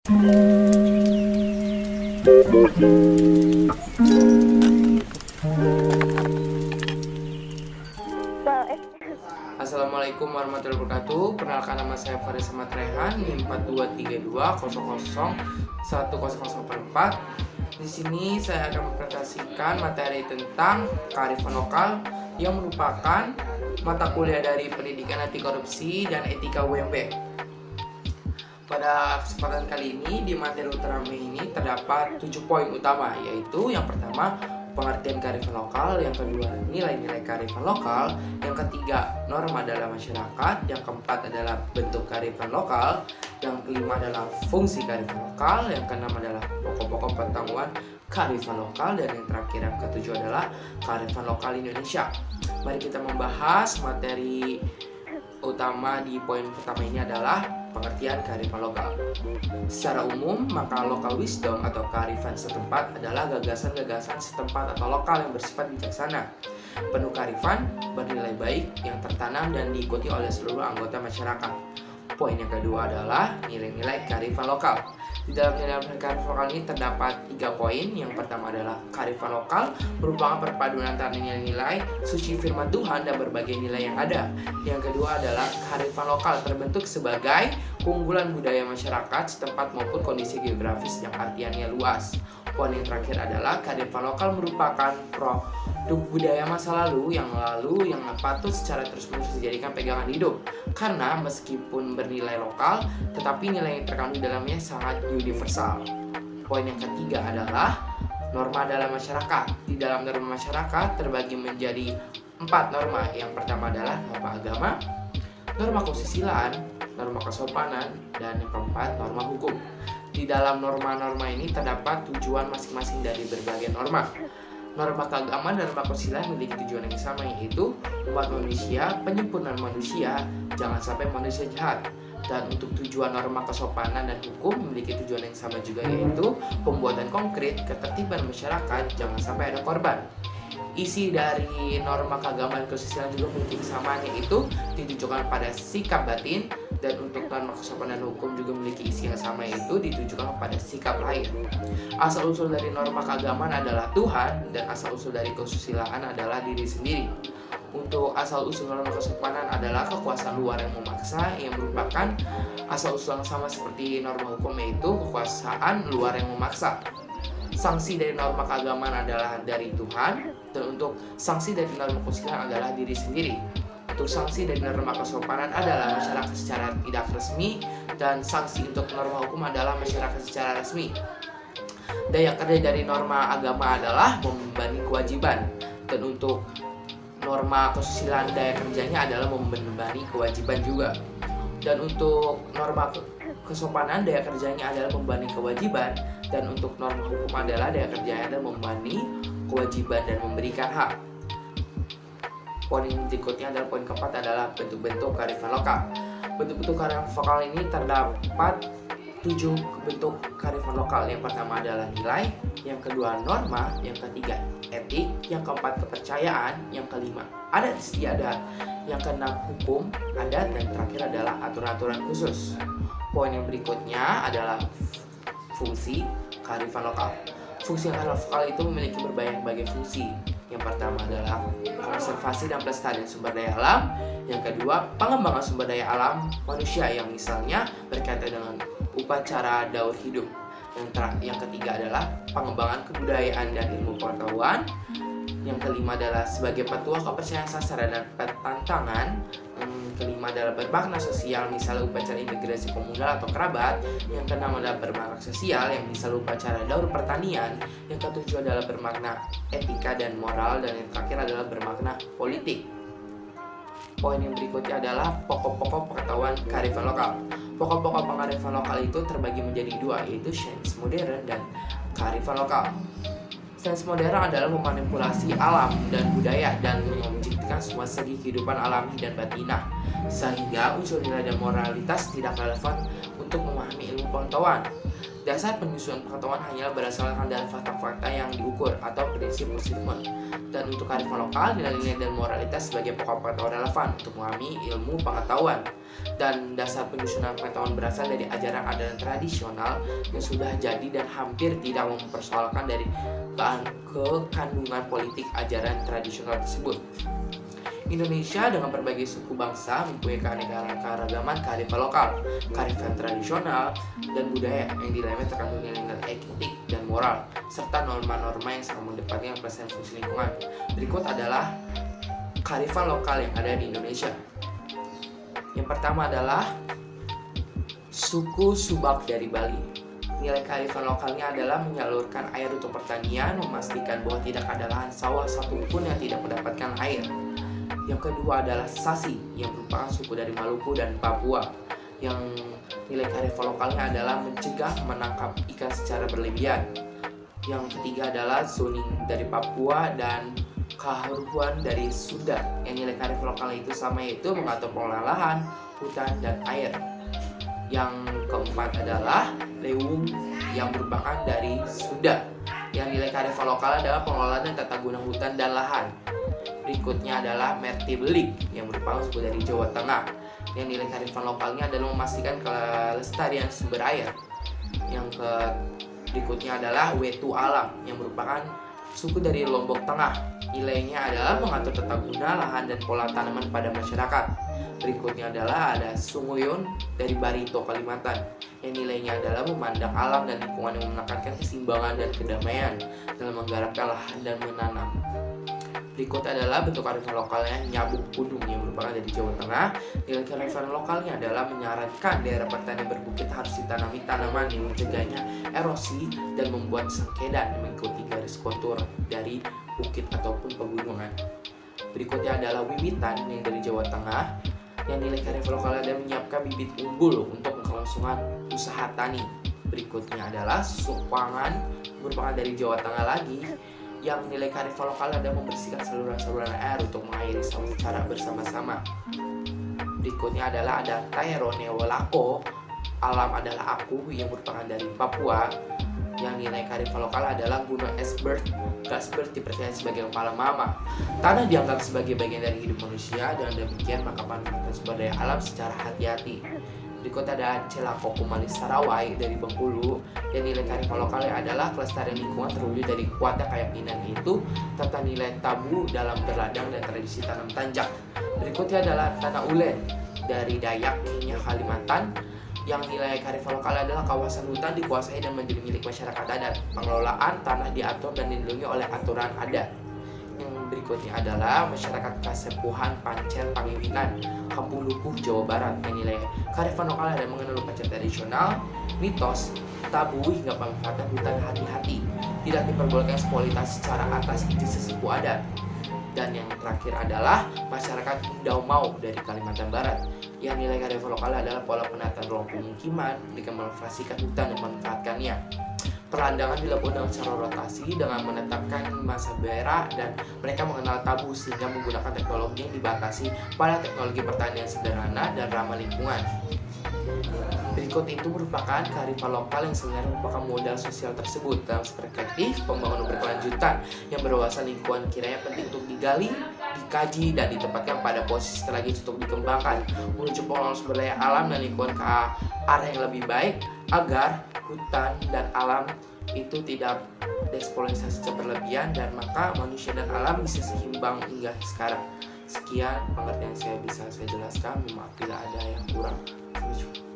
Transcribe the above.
Assalamualaikum warahmatullahi wabarakatuh. Perkenalkan, nama saya Faris Ahmad Rehan, NIM 423200010044. Di sini saya akan mempresentasikan materi tentang kearifan lokal yang merupakan mata kuliah dari Pendidikan Anti Korupsi dan Etika UMB. Pada kesempatan kali ini di materi utama ini terdapat 7 poin utama, yaitu yang pertama pengertian kearifan lokal, yang kedua nilai-nilai kearifan lokal, yang ketiga norma dalam masyarakat, yang keempat adalah bentuk kearifan lokal, yang kelima adalah fungsi kearifan lokal, yang keenam adalah pokok-pokok pengetahuan kearifan lokal, dan yang terakhir yang ketujuh adalah kearifan lokal Indonesia. Mari kita membahas materi utama di poin pertama ini adalah pengertian kearifan lokal. Secara umum, maka local wisdom atau kearifan setempat adalah gagasan-gagasan setempat atau lokal yang bersifat bijaksana, penuh kearifan, bernilai baik, yang tertanam dan diikuti oleh seluruh anggota masyarakat. Poin yang kedua adalah nilai-nilai kearifan lokal. Di dalam nilai-nilai kearifan lokal ini terdapat 3 poin. Yang pertama adalah kearifan lokal merupakan perpaduan antara nilai-nilai suci firman Tuhan dan berbagai nilai yang ada. Yang kedua adalah kearifan lokal terbentuk sebagai keunggulan budaya masyarakat setempat maupun kondisi geografis yang artiannya luas. Poin yang terakhir adalah kearifan lokal merupakan produk budaya masa lalu yang patut secara terus-menerus dijadikan pegangan hidup, karena meskipun bernilai lokal tetapi nilai yang terkandung dalamnya sangat universal. Poin yang ketiga adalah norma dalam masyarakat. Di dalam norma masyarakat terbagi menjadi 4 norma. Yang pertama adalah norma agama, norma kesusilaan, norma kesopanan, dan yang keempat norma hukum. Di dalam norma-norma ini terdapat tujuan masing-masing dari berbagai norma. Norma keagamaan dan norma kesusilaan memiliki tujuan yang sama, yaitu umat manusia, penyempurnaan manusia, jangan sampai manusia jahat. Dan untuk tujuan norma kesopanan dan hukum memiliki tujuan yang sama juga, yaitu pembuatan konkret ketertiban masyarakat, jangan sampai ada korban. Isi dari norma keagamaan dan kesusilaan juga memiliki kesamaan, yaitu ditujukan pada sikap batin, dan untuk norma kesopanan hukum juga memiliki isi yang sama, yaitu ditujukan pada sikap lahir. Asal-usul dari norma keagamaan adalah Tuhan, dan asal-usul dari kesusilaan adalah diri sendiri. Untuk asal-usul norma kesopanan adalah kekuasaan luar yang memaksa, yang merupakan asal-usul yang sama seperti norma hukum, yaitu kekuasaan luar yang memaksa. Sanksi dari norma keagamaan adalah dari Tuhan, dan untuk sanksi dari norma kesusilaan adalah diri sendiri. Untuk sanksi dari norma kesopanan adalah masyarakat secara tidak resmi, dan sanksi untuk norma hukum adalah masyarakat secara resmi. Daya kerja dari norma agama adalah membebani kewajiban, dan untuk norma kesusilaan daya kerjanya adalah membebani kewajiban juga. Dan untuk norma kesopanan daya kerjanya adalah membebani kewajiban, dan untuk norma hukum adalah daya kerjanya adalah membebani kewajiban dan memberikan hak. Poin berikutnya adalah poin keempat adalah bentuk-bentuk kearifan lokal. Bentuk-bentuk kearifan lokal ini terdapat 7 bentuk kearifan lokal. Yang pertama adalah nilai, yang kedua norma, yang ketiga etik, yang keempat kepercayaan, yang kelima adat istiadat, yang keenam hukum, adat, dan terakhir adalah aturan-aturan khusus. Poin yang berikutnya adalah fungsi kearifan lokal. Fungsi kearifan lokal itu memiliki berbagai fungsi. Yang pertama adalah konservasi dan pelestarian sumber daya alam. Yang kedua, pengembangan sumber daya alam manusia yang misalnya berkaitan dengan upacara daur hidup. Yang ketiga adalah pengembangan kebudayaan dan ilmu pengetahuan. Yang kelima adalah sebagai petua kepercayaan sastra dan tantangan. Yang kelima adalah bermakna sosial, misalnya upacara integrasi komunal atau kerabat. Yang keenam adalah bermakna sosial, yang misalnya upacara daur pertanian. Yang ketujuh adalah bermakna etika dan moral, dan yang terakhir adalah bermakna politik. Poin yang berikutnya adalah pokok-pokok pengetahuan kearifan lokal. Pokok-pokok pengarifan lokal itu terbagi menjadi 2, yaitu sains modern dan kearifan lokal. Sains modern adalah memanipulasi alam dan budaya dan menciptakan semua segi kehidupan alami dan batinah, sehingga unsur nilai dan moralitas tidak relevan untuk memahami ilmu pengetahuan. Dasar penyusunan pengetahuan hanyalah berdasarkan dari fakta-fakta yang diukur atau prinsip positifan. Dan untuk kearifan lokal, nilai-nilai dan moralitas sebagai pokok pengetahuan relevan untuk memahami ilmu pengetahuan. Dan dasar penyusunan pengetahuan berasal dari ajaran-ajaran tradisional yang sudah jadi dan hampir tidak mempersoalkan dari kekandungan politik ajaran tradisional tersebut. Indonesia dengan berbagai suku bangsa mempunyai keanekaragaman kearifan lokal, kearifan tradisional, dan budaya yang di dalamnya terkandung nilai-nilai etik dan moral, serta norma-norma yang sangat mengedepankan pelestarian fungsi lingkungan. Berikut adalah kearifan lokal yang ada di Indonesia. Yang pertama adalah suku Subak dari Bali. Nilai kearifan lokalnya adalah menyalurkan air untuk pertanian, memastikan bahwa tidak ada lahan sawah satupun yang tidak mendapatkan air. Yang kedua adalah Sasi, yang merupakan suku dari Maluku dan Papua, yang nilai kearifan lokalnya adalah mencegah menangkap ikan secara berlebihan. Yang ketiga adalah Zoning dari Papua dan Kaharuan dari Sunda, yang nilai kearifan lokalnya itu sama, yaitu mengatur pengelolaan lahan, hutan, dan air. Yang keempat adalah Lewung, yang merupakan dari Sunda, yang nilai kearifan lokal adalah pengelolaan dan tata guna hutan dan lahan. Berikutnya adalah Mertibelik, yang merupakan suku dari Jawa Tengah, yang nilai kearifan lokalnya adalah memastikan kelestarian sumber air. Yang berikutnya adalah Wetu Alam, yang merupakan suku dari Lombok Tengah. Nilainya adalah mengatur tata guna lahan dan pola tanaman pada masyarakat. Berikutnya adalah ada Sunguyun dari Barito, Kalimantan, yang nilainya adalah memandang alam dan lingkungan yang menekankan keseimbangan dan kedamaian dalam menggarapkan lahan dan menanam. Berikut adalah bentuk kearifan lokalnya Nyabuk Pudung, yang merupakan dari Jawa Tengah. Nilai kearifan lokalnya adalah menyarankan daerah pertanian berbukit harus ditanami tanaman yang mencegahnya erosi dan membuat sengkedan mengikuti garis kontur dari bukit ataupun pegunungan. Berikutnya adalah Wiwitan, yang dari Jawa Tengah, yang nilai kearifan lokalnya adalah menyiapkan bibit unggul untuk kelangsungan usaha tani. Berikutnya adalah Supangan, merupakan dari Jawa Tengah lagi, yang nilai kearifan lokal adalah membersihkan saluran-saluran air untuk mengairi sawah secara bersama-sama. Berikutnya adalah ada Taeronewolako, alam adalah aku, yang merupakan dari Papua, yang nilai kearifan lokal adalah Gunung Esbert. Gasbert dipercaya sebagai kepala mama. Tanah dianggap sebagai bagian dari hidup manusia, dengan demikian maka pemanfaatan sumber daya alam secara hati-hati. Berikut ada Celako Kumalis Sarawai dari Bengkulu, yang nilai kearifan lokalnya adalah kelestarian lingkungan terwujud dari kuatnya keyakinan itu tentang nilai tabu dalam berladang dan tradisi tanam tanjak. Berikutnya adalah Tanah Ulen dari Dayak, Kenya, Kalimantan, yang nilai kearifan lokal adalah kawasan hutan dikuasai dan menjadi milik masyarakat adat. Pengelolaan tanah diatur dan dilindungi oleh aturan adat. Yang berikutnya adalah masyarakat Kasepuhan Pancen Pangiwitan, Kampung Lukuh, Jawa Barat, yang nilai kearifan lokal adalah mengenal upacara tradisional, mitos, tabu hingga pemanfaatan hutan hati-hati. Tidak diperbolehkan eksploitasi secara atas izin sesepuh adat. Dan yang terakhir adalah masyarakat Daumau dari Kalimantan Barat, yang nilai kearifan lokal adalah pola penataan ruang pemukiman dengan menginvasikan hutan dan memanfaatkannya. Perlandangan dilakukan dengan cara rotasi dengan menetapkan masa berak, dan mereka mengenal tabu sehingga menggunakan teknologi yang dibatasi pada teknologi pertanian sederhana dan ramah lingkungan. Berikut itu merupakan kearifan lokal yang sebenarnya merupakan modal sosial tersebut dalam perspektif pembangunan berkelanjutan yang berwawasan lingkungan, kiranya penting untuk digali, dikaji, dan ditempatkan pada posisi strategis untuk dikembangkan menuju pengelolaan sumber daya alam dan lingkungan ke arah yang lebih baik agar hutan dan alam itu tidak dieksploitasi secara berlebihan, dan maka manusia dan alam bisa seimbang hingga sekarang. Sekian pengertian saya bisa saya jelaskan, maaf bila ada yang kurang. Sampai jumpa.